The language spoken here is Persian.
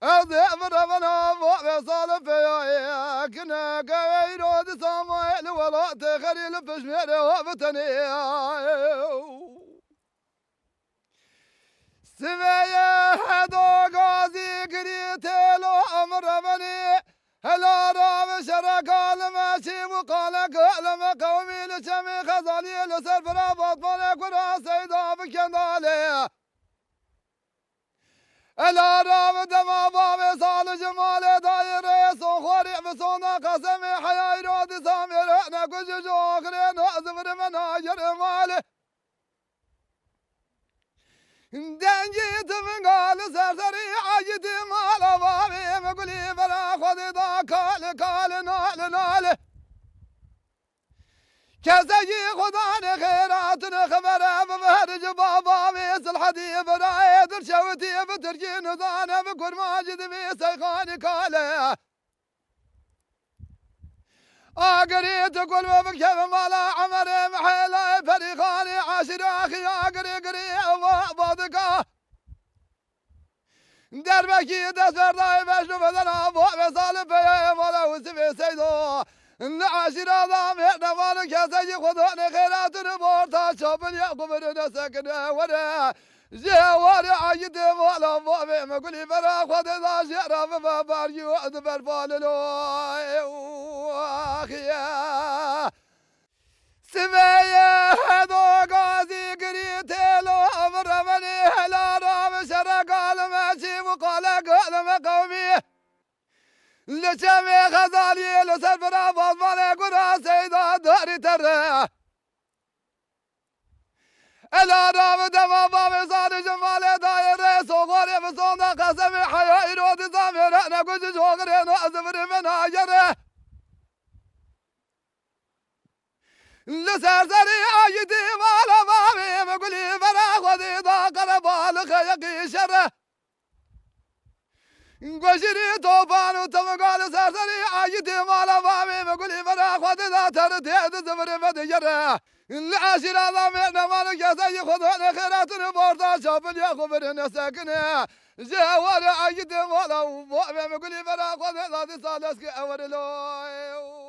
أذهب ربنا وصال فيا كنا قايد ود سامويل ولا تخلي بشمير وبتني سمايا هذا غازي قريتلو أمر بني هلا رام شرق الماشي وقال قال ما قومي لشمي خزالي لسرفرا بطل قرا سيدا بكندالي هلا رام دما باب صال جمال داير صخوري بصونا قسمي حياي رود سامر نقش جوخري نازفر مناجر مالي دنجيت من قال سرسري عجت مال بابي مقولي برا خذ دا كال نال كزي خدان خيرات خبر بمهرج بابا بيس الحديب رايد الشوتي بترجي نزانه بكل ماجد بيسيخاني كاله أقريت كل وبكيف مالا عمري محيلا فريقاني عاشر أخي أقري وابضكا دربكي دسر داي بشنو بدنا أبو بصالب يا مولا وسبي سيدو العاشر ضام نوالك يا سيدي خذوني خيرات نبورتا شوفن يقبر نسكن ورا جواري عيد مولا بابي مقولي برا خذ ذا شرف باباريو أدبر باللو أخيا سمايا هذا غازي قريتلو أمر مني هلا رام شرق الماشي وقال قال ما قومي لشمي خزالي لسرفرا بطل قرا سيدا داري ترى هلا رام دما بابي صار جمال داير صغوري بصونا قسمي حياي رود سامر نقش جوغري نازفر مناجر لسرسري عيدي مالا بابي مقولي برا خذي دا قربال خيقي شره قشري طوفان وتمقال سرسري عيدي مالا بابي مقولي برا خذي دا ترتيد زفر بدجره العاشر ضامعنا مالك يا سيدي خذوني خيرات نبورتا شوفن يا خبر نسكنه جوار عيدي مالا بابي مقولي برا خذي دا صالسك أورلو